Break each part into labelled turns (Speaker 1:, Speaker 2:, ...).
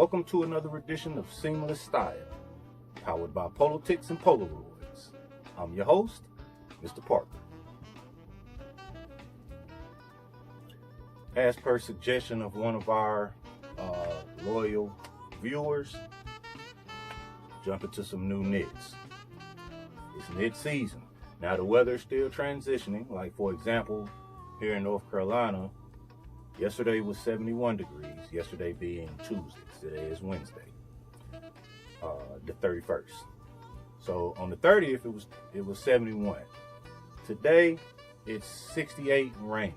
Speaker 1: Welcome to another edition of Seamless Style, powered by POLOTICS and Polaroids. I'm your host, Mr. Parker. As per suggestion of one of our loyal viewers, jump into some new knits. It's knit season. Now the weather's still transitioning. Like for example, here in North Carolina, yesterday was 71 degrees, yesterday being Tuesday. Today is Wednesday, the 31st. So on the 30th, it was 71. Today, it's 68 and raining.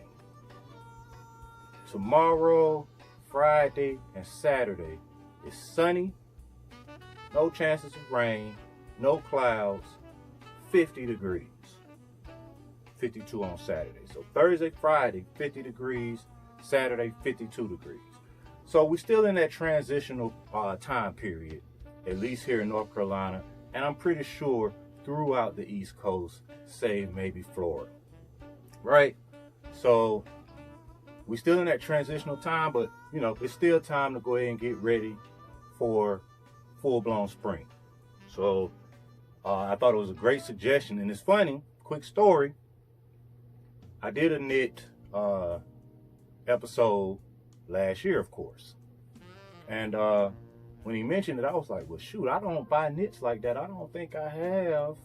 Speaker 1: Tomorrow, Friday, and Saturday, it's sunny, no chances of rain, no clouds, 50 degrees. 52 on Saturday. So Thursday, Friday, 50 degrees. Saturday, 52 degrees. So we're still in that transitional time period, at least here in North Carolina, and I'm pretty sure throughout the East Coast, save maybe Florida, right? So we're still in that transitional time, but you know, it's still time to go ahead and get ready for full-blown spring. So I thought it was a great suggestion, and it's funny, quick story, I did a knit episode last year, of course, and when he mentioned it, I was like, well shoot, I don't buy knits like that. I don't think I have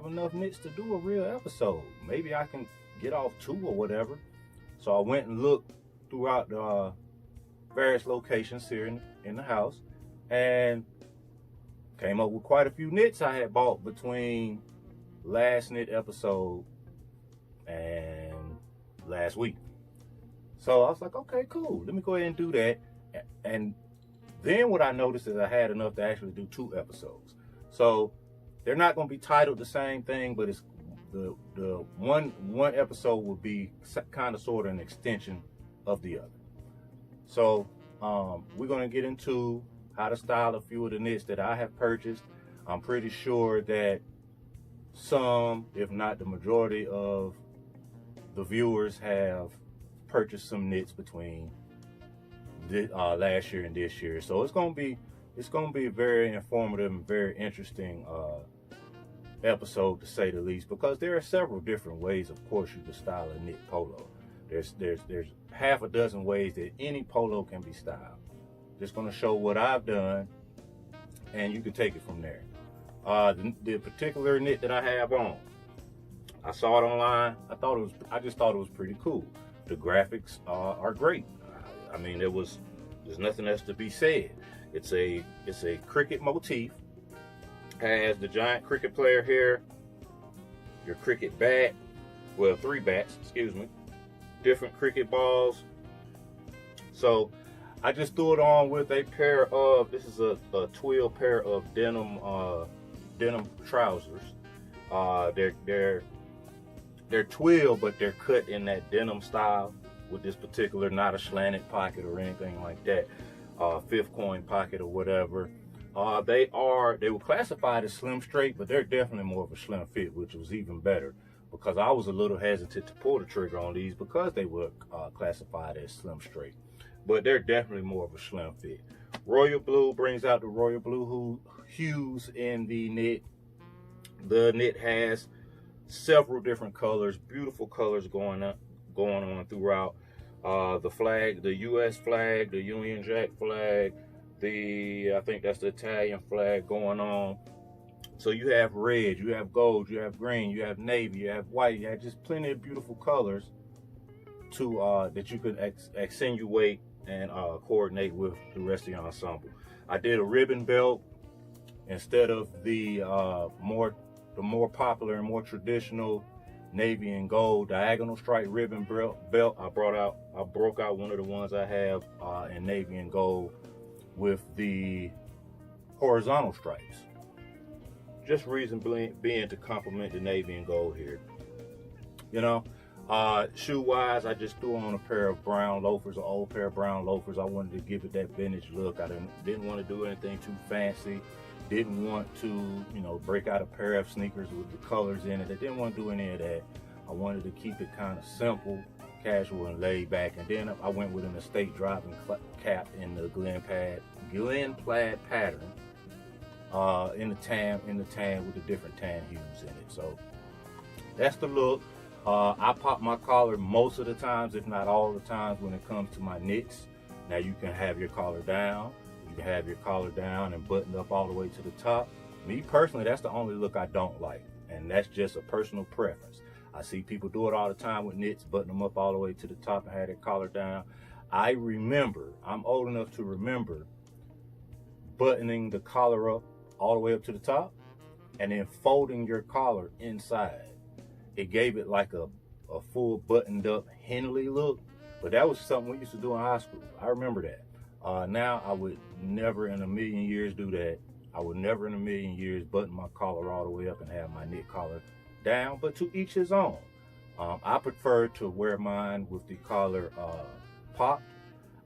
Speaker 1: enough knits to do a real episode. Maybe I can get off 2 or whatever. So I went and looked throughout the various locations here in the house and came up with quite a few knits I had bought between last knit episode and last week. So I was like, okay, cool, let me go ahead and do that. And then what I noticed is I had enough to actually do 2 episodes. So they're not going to be titled the same thing, but it's the one episode will be kind of sort of an extension of the other. So we're going to get into how to style a few of the knits that I have purchased. I'm pretty sure that some, if not the majority of the viewers, have purchased some knits between last year and this year. So it's gonna be a very informative and very interesting episode, to say the least, because there are several different ways, of course, you can style a knit polo. There's half a dozen ways that any polo can be styled. Just gonna show what I've done, and you can take it from there. The particular knit that I have on, I saw it online. I just thought it was pretty cool. The graphics are great. I mean, there's nothing else to be said. It's a cricket motif. Has the giant cricket player here, your cricket bat, well, 3 bats, excuse me, different cricket balls. So I just threw it on with a pair of, this is a twill pair of denim trousers. They're twill, but they're cut in that denim style with this particular, not a slanted pocket or anything like that, 5th coin pocket or whatever. They were classified as slim straight, but they're definitely more of a slim fit, which was even better because I was a little hesitant to pull the trigger on these because they were classified as slim straight, but they're definitely more of a slim fit. Royal blue brings out the royal blue hues in the knit. The knit has several different colors, beautiful colors going on throughout. The flag, the U.S. flag, the Union Jack flag, I think that's the Italian flag going on. So you have red, you have gold, you have green, you have navy, you have white, you have just plenty of beautiful colors to that you could accentuate and coordinate with the rest of the ensemble. I did a ribbon belt instead of the more popular and more traditional navy and gold diagonal stripe ribbon belt. I broke out one of the ones I have in navy and gold with the horizontal stripes. Just reason being to complement the navy and gold here. You know, shoe wise, I just threw on a pair of brown loafers, an old pair of brown loafers. I wanted to give it that vintage look. I didn't want to do anything too fancy. Didn't want to, you know, break out a pair of sneakers with the colors in it. I didn't want to do any of that. I wanted to keep it kind of simple, casual and laid back. And then I went with an estate driving cap in the Glen plaid pattern, in the tan with the different tan hues in it. So that's the look. I pop my collar most of the times, if not all the times, when it comes to my knits. Now you can have your collar down. You can have your collar down and buttoned up all the way to the top. Me personally, that's the only look I don't like, and that's just a personal preference. I see people do it all the time with knits, button them up all the way to the top and have their collar down. I'm old enough to remember buttoning the collar up all the way up to the top and then folding your collar inside. It gave it like a full buttoned up Henley look, but that was something we used to do in high school. I remember that. Now I would never in a million years do that. I would never in a million years button my collar all the way up and have my knit collar down, but to each his own. I prefer to wear mine with the collar popped.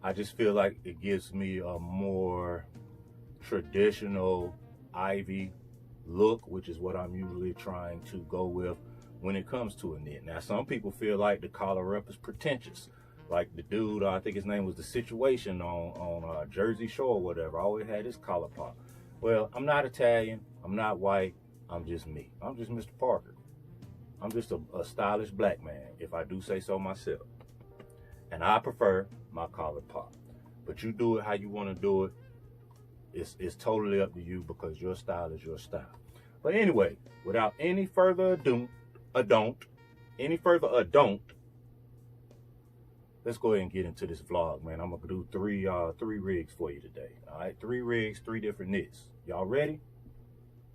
Speaker 1: I just feel like it gives me a more traditional ivy look, which is what I'm usually trying to go with when it comes to a knit. Now, some people feel like the collar up is pretentious. Like the dude, I think his name was The Situation on Jersey Shore or whatever, always had his collar pop. Well, I'm not Italian, I'm not white, I'm just me. I'm just Mr. Parker. I'm just a stylish black man, if I do say so myself. And I prefer my collar pop. But you do it how you want to do it. It's totally up to you, because your style is your style. But anyway, without any further ado, let's go ahead and get into this vlog, man. I'm gonna do three rigs for you today. All right, 3 rigs, 3 different knits. Y'all ready?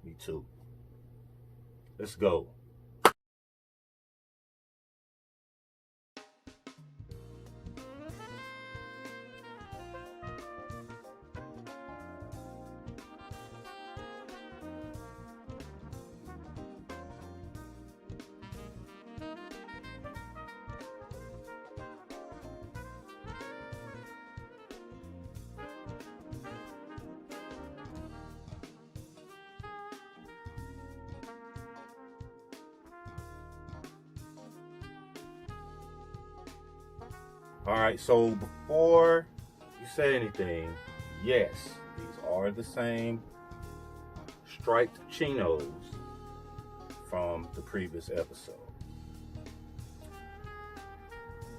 Speaker 1: Me too. Let's go. All right, so before you say anything, yes, these are the same striped chinos from the previous episode.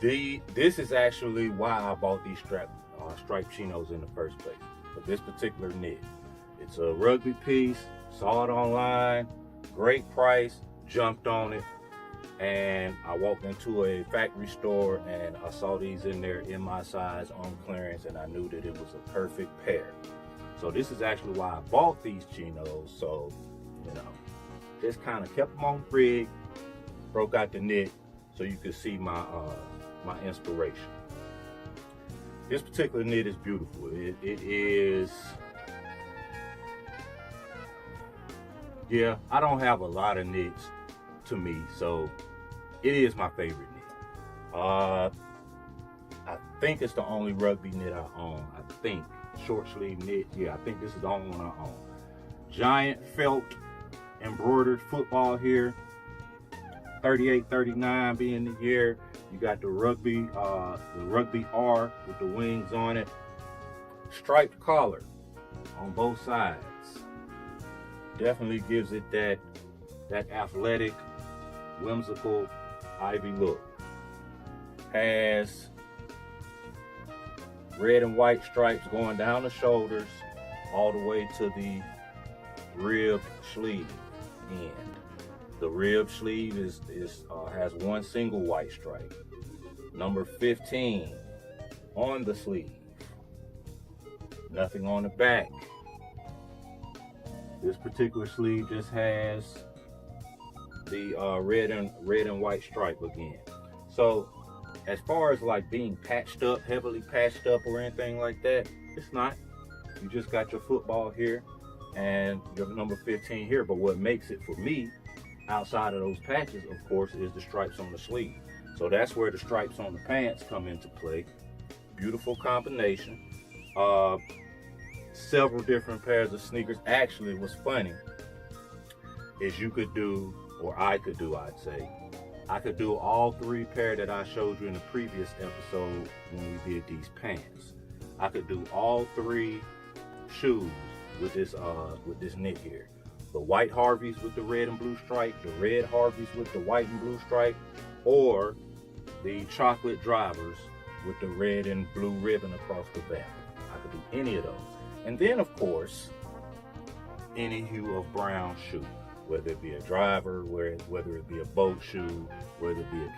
Speaker 1: This is actually why I bought these striped chinos in the first place, for this particular knit. It's a rugby piece, saw it online, great price, jumped on it. And I walked into a factory store and I saw these in there in my size on clearance, and I knew that it was a perfect pair. So this is actually why I bought these chinos. So, you know, just kind of kept them on the rig, broke out the knit so you could see my my inspiration. This particular knit is beautiful. It is, yeah, I don't have a lot of knits to me, so it is my favorite knit. I think it's the only rugby knit I own. I think short sleeve knit. Yeah, I think this is the only one I own. Giant felt embroidered football here. 38-39 being the year. You got the rugby R with the wings on it. Striped collar on both sides. Definitely gives it that athletic, whimsical ivy look. Has red and white stripes going down the shoulders all the way to the rib sleeve end. The rib sleeve has one single white stripe. Number 15 on the sleeve. Nothing on the back. This particular sleeve just has the red and white stripe again. So as far as like being patched up, heavily patched up or anything like that, it's not. You just got your football here and your number 15 here. But what makes it for me, outside of those patches, of course, is the stripes on the sleeve. So that's where the stripes on the pants come into play. Beautiful combination. Several different pairs of sneakers. Actually, what's funny is you could do, or I could do, I'd say, I could do all three pair that I showed you in the previous episode when we did these pants. I could do all three shoes with this knit here. The white Harveys with the red and blue stripe, the red Harveys with the white and blue stripe, or the chocolate drivers with the red and blue ribbon across the back. I could do any of those. And then of course, any hue of brown shoe, whether it be a driver, whether it be a boat shoe, whether it be a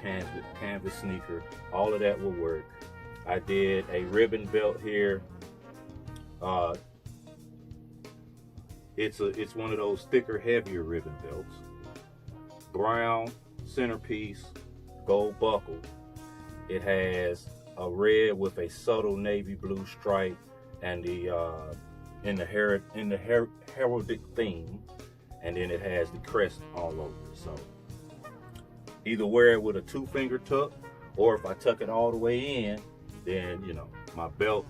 Speaker 1: canvas sneaker, all of that will work. I did a ribbon belt here. It's one of those thicker, heavier ribbon belts. Brown centerpiece, gold buckle. It has a red with a subtle navy blue stripe, and in the heraldic theme, and then it has the crest all over it. So either wear it with a 2-finger tuck, or if I tuck it all the way in, then you know my belt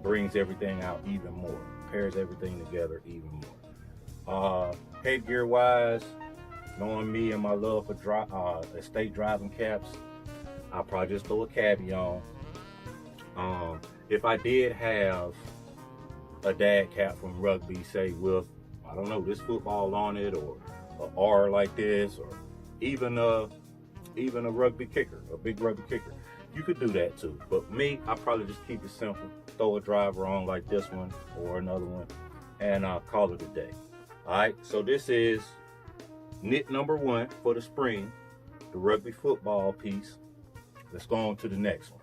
Speaker 1: brings everything out even more, pairs everything together even more. Headgear wise, knowing me and my love for estate driving caps, I'll probably just throw a cabbie on. If I did have a dad cap from rugby, say with, I don't know, this football on it, or a R like this, or even a rugby kicker, a big rugby kicker, you could do that too. But me, I probably just keep it simple, throw a driver on like this one or another one, and call it a day. All right, so this is knit number 1 for the spring, the rugby football piece. Let's go on to the next one.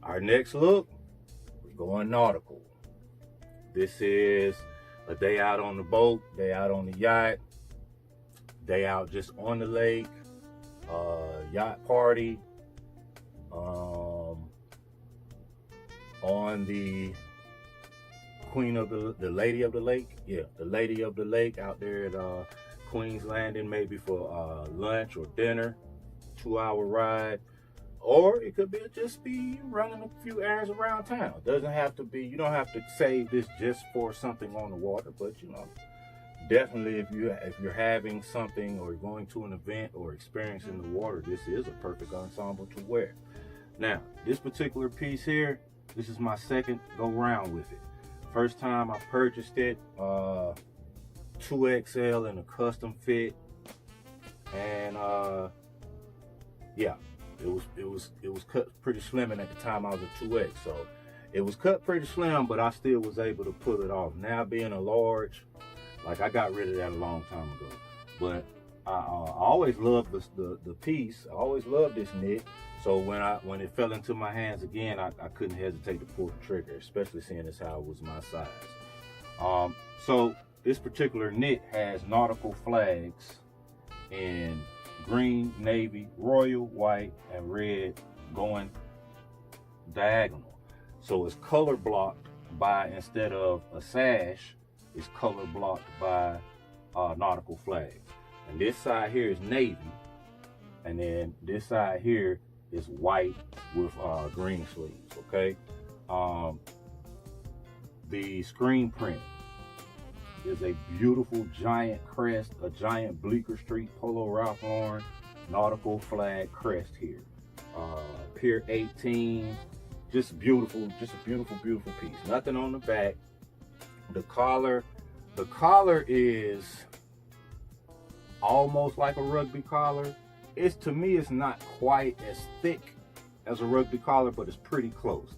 Speaker 1: Our next look, we're going nautical. This is a day out on the boat, day out on the yacht, day out just on the lake, yacht party, on the Queen of the Lady of the Lake. Yeah, the Lady of the Lake out there at Queen's Landing, maybe for lunch or dinner, 2-hour ride. Or it could just be running a few errands around town. It doesn't have to be, you don't have to save this just for something on the water, but you know, definitely if you're having something or going to an event or experiencing the water, this is a perfect ensemble to wear. Now, this particular piece here, this is my second go round with it. First time I purchased it, 2XL in a custom fit, and yeah. It was cut pretty slim, and at the time I was a 2X, so it was cut pretty slim, but I still was able to pull it off. Now being a large, like I got rid of that a long time ago, but I always loved the piece. I always loved this knit. So when it fell into my hands again, I couldn't hesitate to pull the trigger, especially seeing as how it was my size. So this particular knit has nautical flags in green, navy, royal, white, and red going diagonal. So it's color blocked by, instead of a sash, it's color blocked by nautical flags. And this side here is navy, and then this side here is white with green sleeves, okay? The screen print is a beautiful giant crest, a giant Bleecker Street Polo Ralph Lauren nautical flag crest here. Pier 18, just beautiful, just a beautiful, beautiful piece. Nothing on the back. The collar is almost like a rugby collar. To me, it's not quite as thick as a rugby collar, but it's pretty close.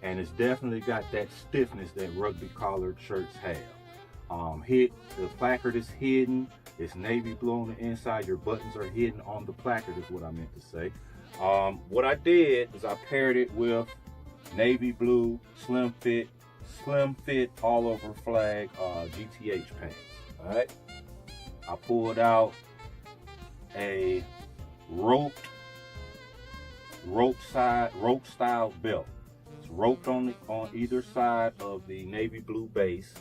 Speaker 1: And it's definitely got that stiffness that rugby collared shirts have. The placard is hidden. It's navy blue on the inside. Your buttons are hidden on the placard is what I meant to say. What I did is I paired it with navy blue slim fit all over flag GTH pants. All right. I pulled out a rope style belt. It's roped on either side of the navy blue base.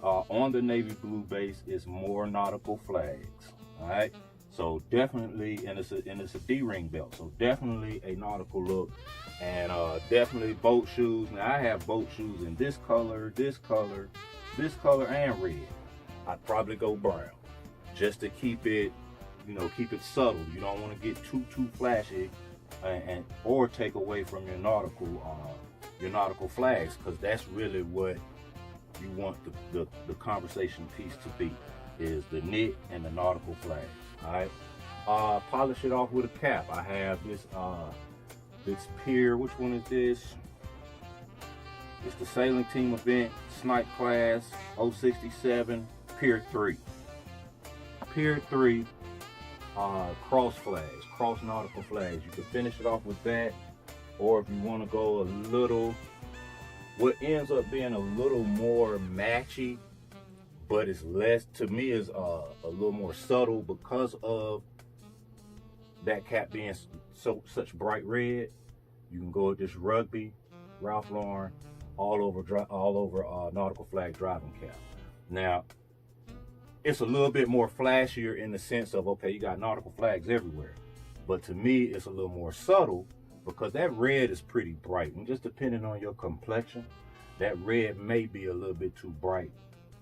Speaker 1: On the navy blue base is more nautical flags. All right. So definitely, and it's a D-ring belt. So definitely a nautical look, and definitely boat shoes. Now I have boat shoes in this color, and red. I'd probably go brown, just to keep it, keep it subtle. You don't want to get too flashy, or take away from your nautical flags, because that's really what you want the conversation piece to be, is the knit and the nautical flag. All right. Polish it off with a cap. I have this pier. Which one is this? It's the Sailing Team Event Snipe Class 067 Pier 3. Pier 3 cross flags, cross nautical flags. You can finish it off with that, or if you want to go a little, what ends up being a little more matchy, but it's less, to me, is a little more subtle because of that cap being such bright red. You can go with this Rugby, Ralph Lauren, all over nautical flag driving cap. Now, it's a little bit more flashier in the sense of, okay, you got nautical flags everywhere, but to me, it's a little more subtle because that red is pretty bright, and just depending on your complexion, that red may be a little bit too bright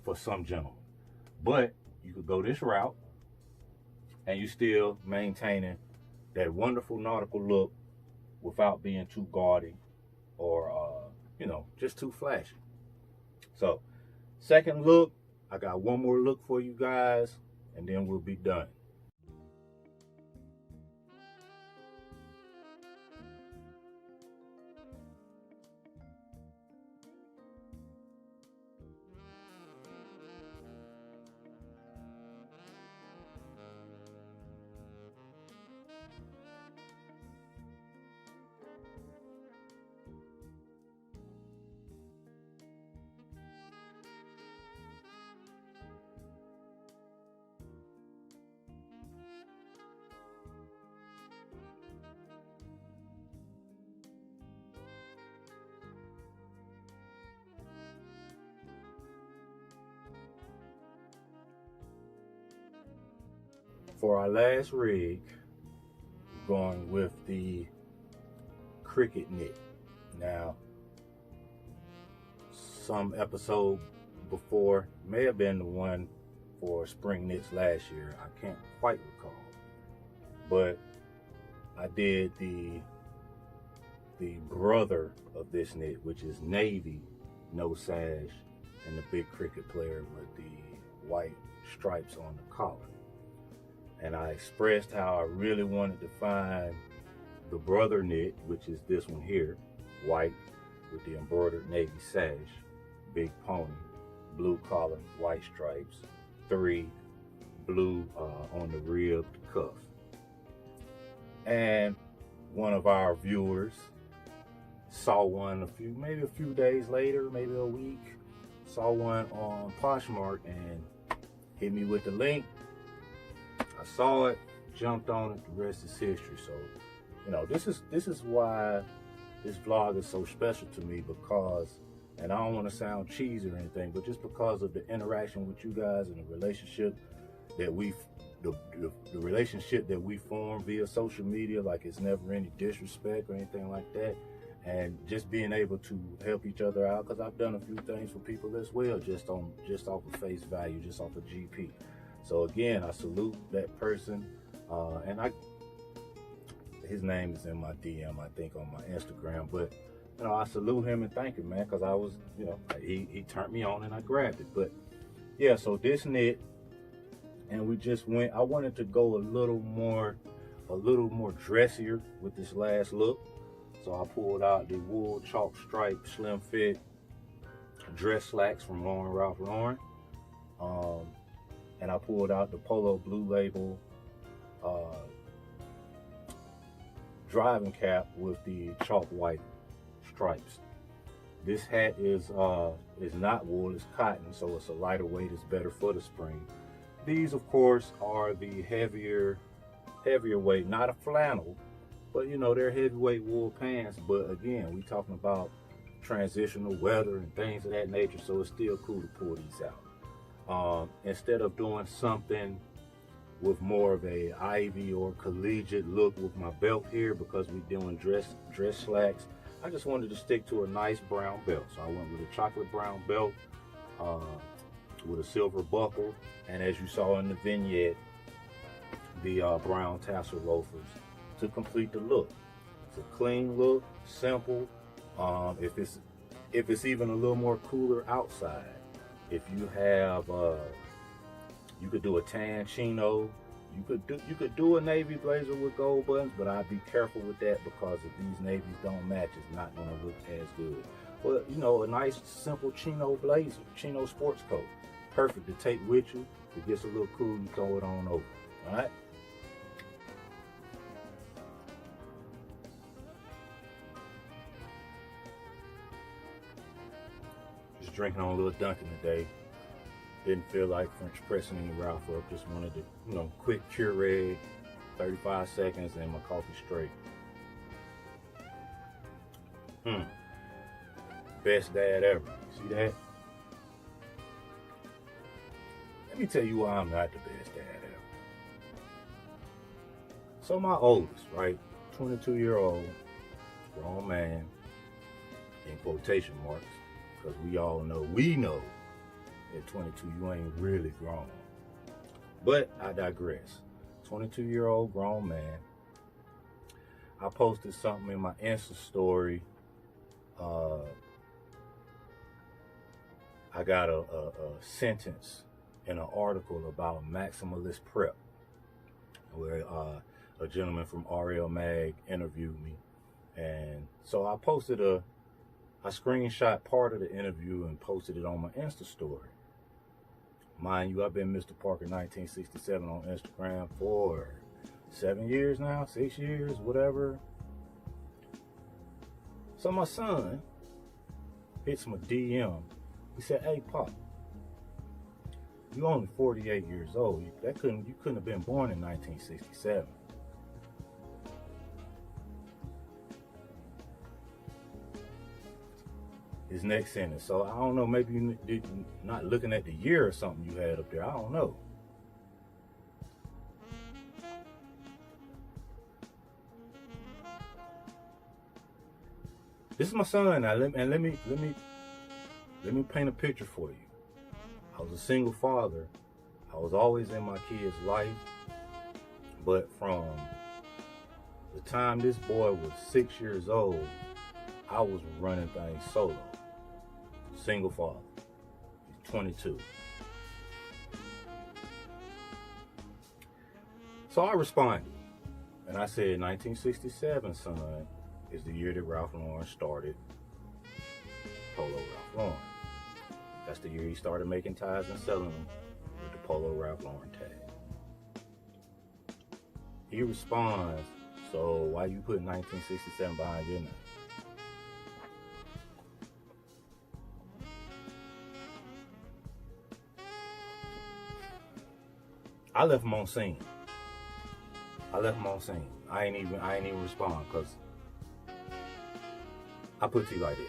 Speaker 1: for some gentlemen. But you could go this route and you still maintaining that wonderful nautical look without being too gaudy or just too flashy. So second look, I got one more look for you guys, and then we'll be done. For our last rig, we're going with the cricket knit. Now, some episode before, may have been the one for spring knits last year, I can't quite recall, but I did the brother of this knit, which is navy, no sash, and the big cricket player with the white stripes on the collar. And I expressed how I really wanted to find the brother knit, which is this one here, white with the embroidered navy sash, big pony, blue collar, white stripes, 3 blue on the ribbed cuff. And one of our viewers saw one maybe a few days later, maybe a week, saw one on Poshmark and hit me with the link. I saw it, jumped on it, the rest is history. So, this is why this vlog is so special to me, because, and I don't want to sound cheesy or anything, but just because of the interaction with you guys and the relationship that the relationship that we form via social media, like it's never any disrespect or anything like that, and just being able to help each other out, because I've done a few things for people as well, just off of face value, just off of GP. So again, I salute that person, and his name is in my DM, I think, on my Instagram. But I salute him and thank him, man, because I was, he turned me on and I grabbed it. But yeah, so this knit, and we just went. I wanted to go a little more dressier with this last look, so I pulled out the wool chalk stripe slim fit dress slacks from Ralph Lauren. And I pulled out the Polo Blue Label driving cap with the chalk white stripes. This hat is not wool, it's cotton, so it's a lighter weight, it's better for the spring. These, of course, are the heavier weight, not a flannel, but you know, they're heavyweight wool pants. But again, we talking about transitional weather and things of that nature, so it's still cool to pull these out. Instead of doing something with more of a ivy or collegiate look with my belt here, because we're doing dress slacks, I just wanted to stick to a nice brown belt. So I went with a chocolate brown belt with a silver buckle, and as you saw in the vignette, the brown tassel loafers to complete the look. It's a clean look, simple. If it's even a little more cooler outside, if you have you could do a tan chino. You could do a navy blazer with gold buttons, but I'd be careful with that, because if these navies don't match, it's not going to look as good. But you know, a nice simple chino blazer, chino sports coat, perfect to take with you. If it gets a little cool, you throw it on over. All right. Just drinking on a little Dunkin' today. Didn't feel like French pressing any Ralph up. Just wanted to, you know, quick Keurig, 35 seconds, and my coffee straight. Best dad ever. See that? Let me tell you why I'm not the best dad ever. So my oldest, right, 22-year-old grown man, in quotation marks, because we know at 22 you ain't really grown. But I digress. 22-year-old grown man. I posted something in my Insta story. I got a sentence in an article about maximalist prep, where a gentleman from RL Mag interviewed me. And so I screenshot part of the interview and posted it on my Insta story. Mind you, I've been Mr. Parker 1967 on Instagram for 7 years now, 6 years, whatever. So my son hits my DM. He said, "Hey, Pop, you only 48 years old. You couldn't have been born in 1967. His next sentence. So I don't know, maybe you did not looking at the year or something you had up there. I don't know. This is my son now, and let me paint a picture for you. I was a single father. I was always in my kid's life, but from the time this boy was 6 years old, I was running things solo. Single father. He's 22. So I responded, and I said, 1967, son, is the year that Ralph Lauren started Polo Ralph Lauren. That's the year he started making ties and selling them with the Polo Ralph Lauren tag. He responds, so why you put 1967 behind your name? I left him on scene. I ain't even respond, because I put it to you like this.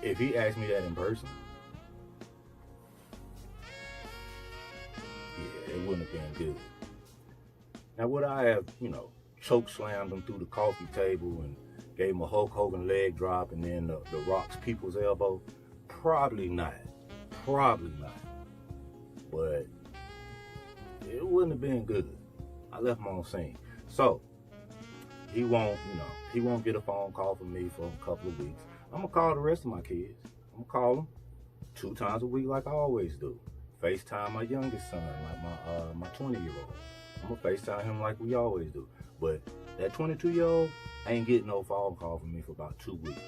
Speaker 1: If he asked me that in person, yeah, it wouldn't have been good. Now, would I have, choke slammed him through the coffee table and gave him a Hulk Hogan leg drop and then the Rock's people's elbow? Probably not. But it wouldn't have been good. I left him on scene. So he won't get a phone call from me for a couple of weeks. I'm gonna call the rest of my kids. I'm gonna call them 2 times a week like I always do. FaceTime my youngest son, like my 20-year-old. I'm gonna FaceTime him like we always do. But that 22-year-old ain't getting no phone call from me for about 2 weeks.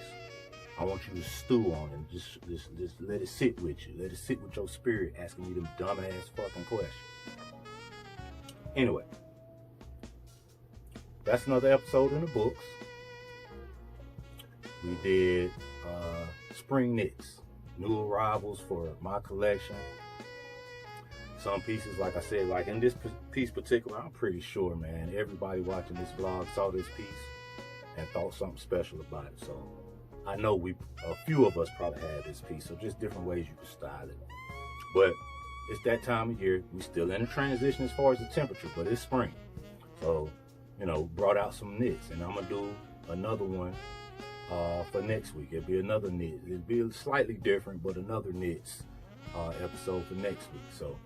Speaker 1: I want you to stew on it. Just let it sit with you. Let it sit with your spirit, asking me them dumbass fucking questions. Anyway, that's another episode in the books. We did spring knits, new arrivals for my collection. Some pieces, like I said, like in this piece particular, I'm pretty sure, man, everybody watching this vlog saw this piece and thought something special about it. So I know a few of us probably had this piece, so just different ways you can style it. But it's that time of year. We still in a transition as far as the temperature, but it's spring. So, you know, brought out some knits, and I'm gonna do another one for next week. It'll be another knit. It'll be slightly different, but another knits episode for next week. So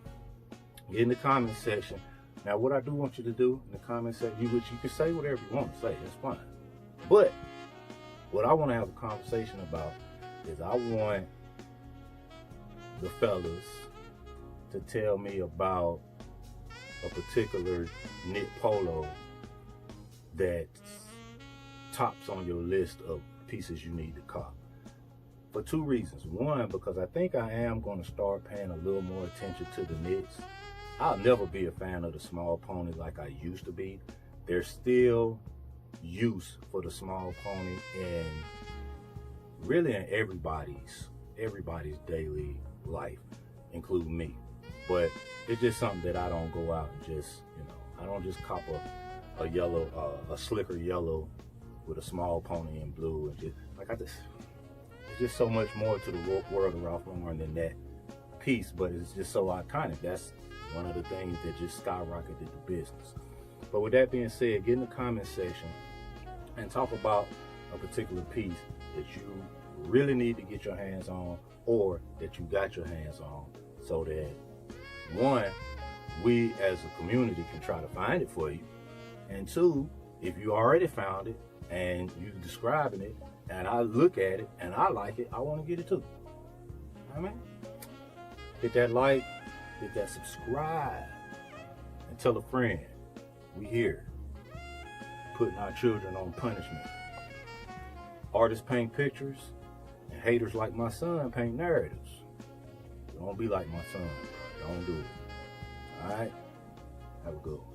Speaker 1: get in the comment section. Now, what I do want you to do in the comment section, you can say whatever you want to say, that's fine. But what I want to have a conversation about is I want the fellas to tell me about a particular knit polo that tops on your list of pieces you need to cop. For two reasons. One, because I think I am going to start paying a little more attention to the knits. I'll never be a fan of the small pony like I used to be. There's still use for the small pony and really in everybody's daily life, including me. But it's just something that I don't go out and just, you know, I don't just cop a yellow, a slicker yellow with a small pony in blue, and just like there's just so much more to the world of Ralph Lauren than that piece, but it's just so iconic. That's one of the things that just skyrocketed the business. But with that being said, get in the comment section and talk about a particular piece that you really need to get your hands on, or that you got your hands on, so that one, we as a community can try to find it for you, and two, if you already found it and you describing it and I look at it and I like it, I want to get it too. I mean, hit that like, hit that subscribe, and tell a friend we here putting our children on punishment. Artists paint pictures and haters like my son paint narratives. Don't be like my son. Don't do it. All right? Have a good one.